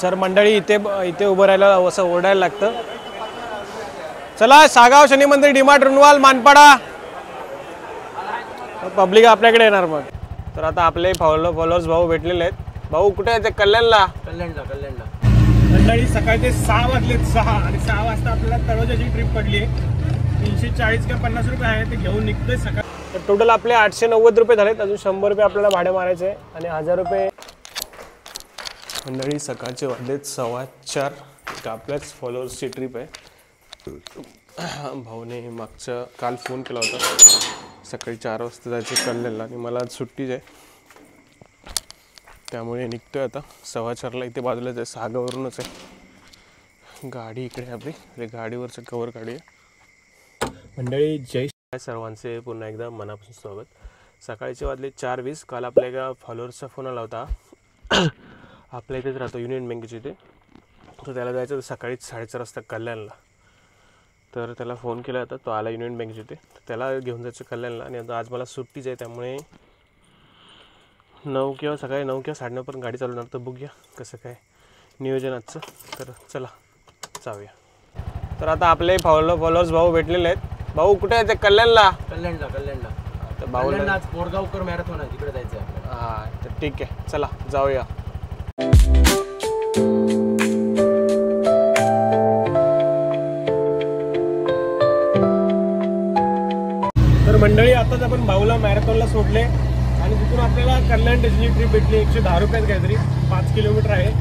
Sir मंडळी इथे उभं राहायला असं ओरडायला लागतं. चला सागाव शनी मंदिर, डीमार्ट, रुनवाल, मानपाडा. पब्लिक आपल्याकडे येणार मग. तर आता आपले फॉलोअर्स भाऊ भेटलेले आहेत. भाऊ कुठे आहे ते? कल्याणला. मंडळी सकाळचे 6 वाजलेत, 6 आणि 6 वाजता आपल्याला तळोजाची ट्रिप पडली आहे. 340 का 50 रुपये आहे ते घेऊन निघतोय सकाळ. तर टोटल आपले 890 रुपये झालेत. अजून 100 रुपये आपल्याला भाडे मारायचे आहे आणि 1000 रुपये. मंडळी सकाळचे वाजलेत 4:15. आपल्याच फॉलोअर्सची ट्रिप आहे. भाऊने काल फोन केला होता सकाळी 4 वाजता जायचं कल्याणला आणि मला आज सुट्टीच आहे, त्यामुळे निघतोय आता 4:15ला. इथे बाजूलाच आहे, सागावरूनच आहे. गाडी इकडे आपली, गाडीवरचं कवर काढूया. मंडळी जय सर्वांचे पुन्हा एकदा मनापासून स्वागत. सकाळचे वाजले 4:20. काल आपल्या एका फॉलोअर्सचा फोन आला होता. आपल्या इथेच राहतो, युनियन बँकेच्या इथे. तर त्याला जायचं होतं सकाळी 4:30 वाजता कल्याणला. तर त्याला फोन केला होता, तो आला युनियन बँकेच्या इथे. त्याला घेऊन जायचं कल्याणला आणि आज मला सुट्टीच आहे, त्यामुळे 9 किंवा सकाळी 9 किंवा 9:30 पर्यंत गाडी चालवणार. तर बघूया कसं काय नियोजन आजचं. तर चला जाऊया. तर आता आपले फॉलोअर्स भाऊ भेटलेले आहेत. भाऊ कुठे आहे ते? कल्याणला. तर भाऊला आज बोरगावकर मॅरेथॉन आहे, तिकडे जायचं आहे. हां, तर ठीक आहे, चला जाऊया. तर मंडळी आताच आपण भाऊला मॅरेथॉनला सोडले आणि तिथून आपल्याला कल्याण डेस्टिनी ट्रिप भेटली. 110 रुपयात काहीतरी 5 किलोमीटर आहे.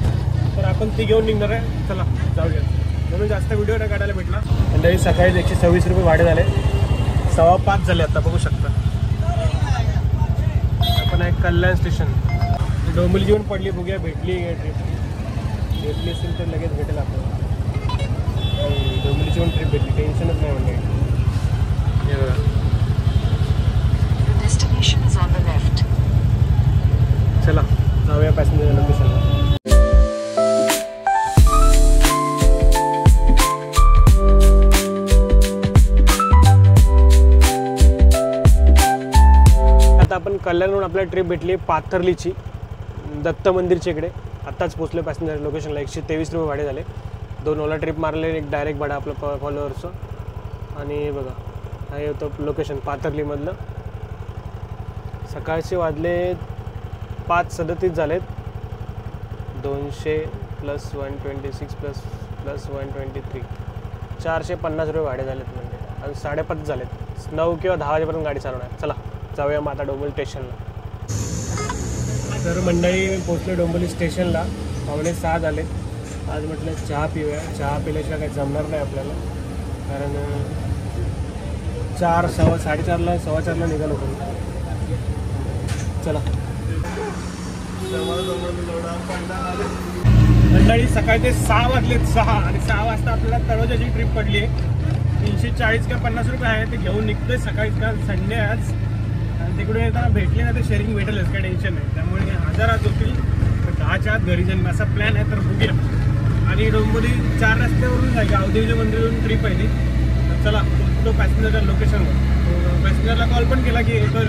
तर आपण ती घेऊन निघणार आहे. चला जाऊया. म्हणून जास्त व्हिडिओ नाही काढायला भेटला. मंडळी सकाळी 126 रुपये भाडे झाले. 5:15 झाले आता, बघू शकता. आपण आहे कल्याण स्टेशन. डोंबिवली येऊन पडली, बघूया भेटली ट्रिप. भेटली असेल तर लगेच भेटेल आपल्याला. डोंबिवलीची पण ट्रिप भेटली, टेन्शनच नाही म्हणजे. हे बघा, चला जाऊया पॅसेंजर लोकेशनला. आता आपण कल्याणहून आपल्याला ट्रिप भेटली पाथर्लीची, दत्त मंदिरच्या इकडे. आत्ताच पोचले पॅसेंजर लोकेशनला. 123 रुपये भाडे झाले. 2 ओला ट्रिप मारले, एक डायरेक्ट भाडं आपलं फॉलोअरचं. आणि बघा हे होतं लोकेशन पाथर्लीमधलं. सकाळचे वाजले 5:37 झालेत. 200 + 126 + 123 450 रुपये भाडे झालेत. म्हणजे आणि 5:30 झालेत. 9 किंवा 10 वाजेपर्यंत गाडी चालवणार. चला जाऊया मग आता डोंबिवली स्टेशनला. तर मंडळी पोचले डोंबिवली स्टेशनला. 5:45 झाले. आज म्हटलं चहा पिऊया. चहा पिल्याशिवाय काही जमणार नाही आपल्याला, कारण 4:15 4:15ला निघालो होतो. चला मंडळी सकाळचे 6 वाजलेत, 6 आणि 6 वाजता आपल्याला तळोजाची ट्रिप पडली आहे. 340 का 50 रुपये आहे ते घेऊन निघतोय सकाळी. का संडे आज आणि तिकडे येताना भेटले ना तर शेअरिंग भेटेलच, काही टेन्शन नाही. त्यामुळे 1000 आज होतील. 10च्या आत घरी जाईल असा प्लॅन आहे. तर बघूया. आणि डोंबिवली 4 रस्त्यावरून जाईल, गावदेवीच्या मंदिरावरून ट्रिप आहे ती. तर चला तो पॅसेंजरच्या लोकेशनवर. पॅसेंजरला कॉल पण केला की येतो.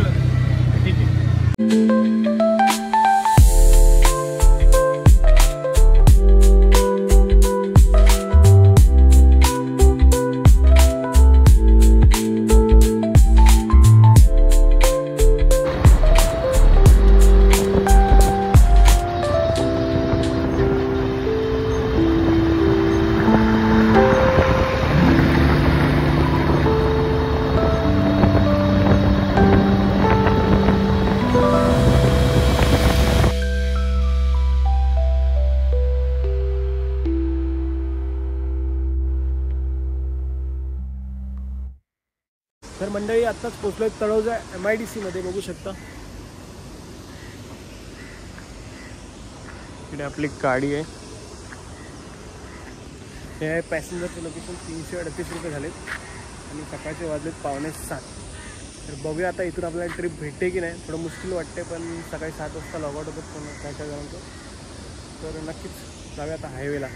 ठीक आहे. तर मंडळी आत्ताच पोचलोय तळोजा MIDC मध्ये, बघू शकता. इकडे आपली गाडी आहे. हे आहे पॅसेंजरचं लोकेशन. 338 रुपये झालेत आणि सकाळचे वाजलेत 6:45. तर बघूया आता इथून आपल्याला ट्रिप भेटते की नाही. थोडं मुश्किल वाटते, पण सकाळी 7 वाजता लॉगआउट होतं पण काय जणांचं. तर नक्कीच जाऊया आता हायवेला.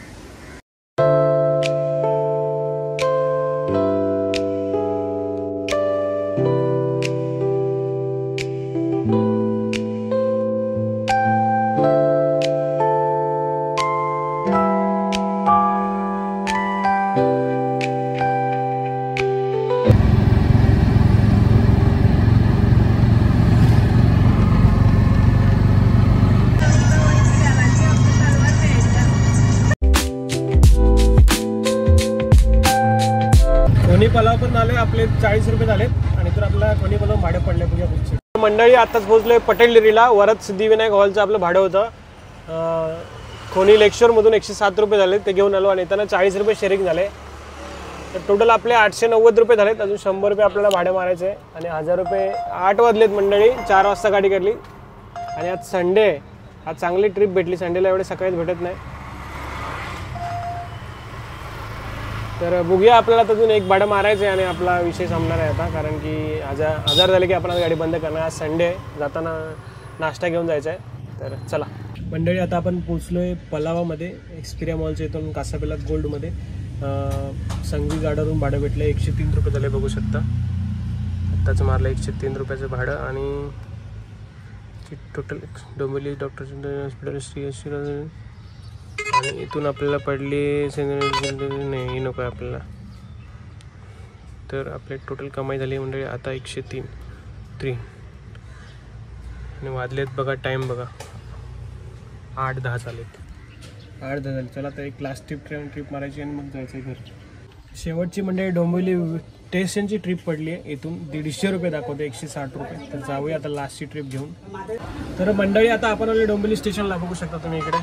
पलाव पण झाले आपले 40 रुपये झाले आणि तर आपल्याला कोणी बनवून भाडं पडले बघूया पुढचे मंडळी. आताच पोहोचलोय पटेल डेअरीला. वरच सिद्धिविनायक हॉलचं आपलं भाडं होतं. खोनी लेक्चरमधून 107 रुपये झाले ते घेऊन आलो आणि त्यांना 40 रुपये शेअरिंग झाले. तर टोटल आपले 890 रुपये झालेत. अजून 100 रुपये आपल्याला भाडं मारायचं आहे आणि 1000 रुपये 8 वाजलेत मंडळी. 4 वाजता गाडी काढली आणि आज संडे आहे. आज चांगली ट्रिप भेटली. संडेला एवढे सकाळीच भेटत नाही. तर बघूया आपल्याला अजून एक भाडं मारायचं आहे आणि आपला विषय संपणार आहे आता. कारण की 1000 झाले की आपण आज गाडी बंद करणार. आज संडे आहे. जाताना नाश्ता घेऊन जायचा आहे. तर चला मंडळी आता आपण पोचलो आहे पलावामध्ये. एक्सपिरिया मॉलच्या इथून कासापेलात गोल्डमध्ये संगवी गाड्यावरून भाडं भेटलं. 103 रुपये झाले बघू शकता. आत्ताच मारलं 103 रुपयाचं भाडं आणि टोटल डोंबिवली डॉक्टर हॉस्पिटल आणि इथून आपल्याला पडली नाही नको आहे आपल्याला. तर आपले टोटल कमाई झाली मंडळी आता 103 आणि वाजलेत बघा टाईम बघा 8:10 झालेत. 8:10 झाले. चला तर एक लास्ट ट्रिप मारायची आणि मग जायचं आहे घर. शेवटची मंडळी डोंबिवली स्टेशनची ट्रिप पडली आहे. इथून 150 रुपये दाखवते 160 रुपये. तर जाऊया आता लास्टची ट्रिप घेऊन. तर मंडळी आता आपण आले डोंबिवली स्टेशनला. बघू शकता तुम्ही इकडे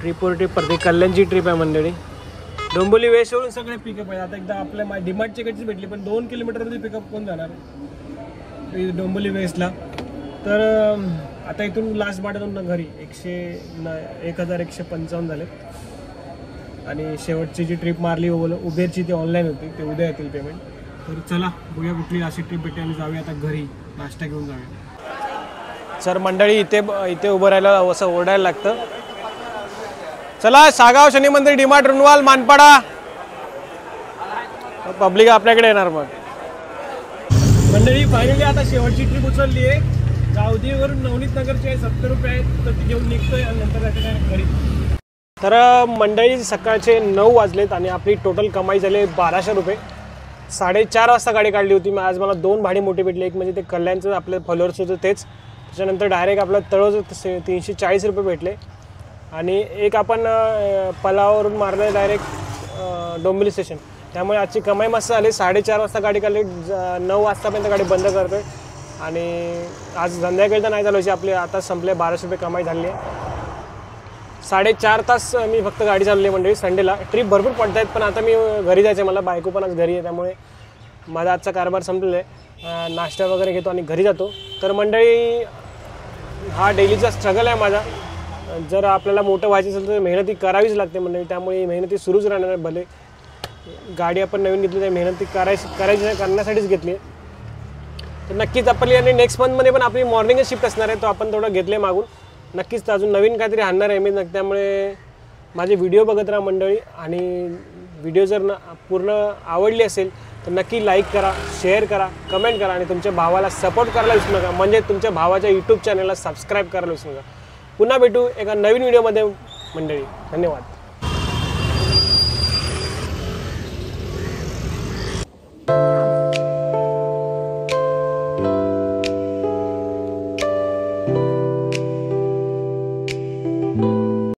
ट्रिपवर ट्रिप पडते. कल्याणची ट्रिप आहे मंडळी. डोंबिवली वेस्टवरून सगळे पिकअप आहे. आता एकदा आपल्या डिमार्टची कडची भेटली पण 2 किलोमीटरमध्ये पिकअप कोण जाणार डोंबिवली वेस्टला. तर आता इथून लास्ट भाड्यातून घरी 1155 झाले आणि शेवटची जी ट्रिप मारली उबेरची ती ऑनलाईन होती. ते उद्या येतील पेमेंट. तर चला बघूया कुठली अशी ट्रिप भेटते आणि जाऊया आता घरी नाश्ता घेऊन जाऊया. सर मंडळी इथे उभं राहायला असं ओरडायला लागतं. चला सागाव शनी मंदिर डिमार्ट रुनवाल मानपाडा पब्लिक आपल्याकडे येणार. मग मंडळी फायनली आता शेवटची ट्रिप उचलली आहे. गावदेवरून नवनीत नगरचे 70 रुपये आहेत. तर ती घेऊन निघतोय आणि नंतर जायचं घरी. तर मंडळी सकाळचे 9 वाजलेत आणि आपली टोटल कमाई झाली 1200 रुपये. 4:30 वाजता गाडी काढली होती. आज मला 2 भाडी मोठी भेटली. एक म्हणजे ते कल्याणचं आपले फॉलोअर्स होतं तेच. त्याच्यानंतर डायरेक्ट आपलं तळोचं 340 रुपये भेटले आणि एक आपण पलावरून मारलं डायरेक्ट डोंबिवली स्टेशन. त्यामुळे आजची कमाई मस्त झाली. 4:30 वाजता गाडी काढली. 9 वाजतापर्यंत गाडी बंद करतो आहे आणि आज संध्याकाळी तर नाही झालं. आपली आता संपले 1200 रुपये कमाई झाली आहे. 4.5 तास मी फक्त गाडी चालवली मंडळी. संडेला ट्रिप भरपूर पडत आहेत पण आता मी घरी जायचं आहे. मला बायको पण आज घरी आहे त्यामुळे माझा आजचा कारभार संपलेला आहे. नाश्ता वगैरे घेतो आणि घरी जातो. तर मंडळी हा डेलीचा स्ट्रगल आहे माझा. जर आपल्याला मोठं व्हायचं असेल तर मेहनती करावीच लागते मंडळी. त्यामुळे मेहनती सुरूच राहणार आहे. भले गाडी आपण नवीन घेतली तर मेहनती करण्यासाठीच घेतली. तर नक्कीच आपली आणि नेक्स्ट मंथमध्ये पण आपली मॉर्निंगच शिफ्ट असणार आहे. तो आपण थोडं घेतले मागून. नक्कीच अजून नवीन काहीतरी आणणार आहे मी. त्यामुळे माझे व्हिडिओ बघत राहा मंडळी आणि व्हिडिओ जर पूर्ण आवडली असेल तर नक्की लाईक करा, शेअर करा, कमेंट करा आणि तुमच्या भावाला सपोर्ट करायला विसरू नका. म्हणजे तुमच्या भावाच्या यूट्यूब चॅनलला सबस्क्राईब करायला विसरू नका. पुन्हा भेटू एका नवीन व्हिडिओमध्ये मंडळी. धन्यवाद.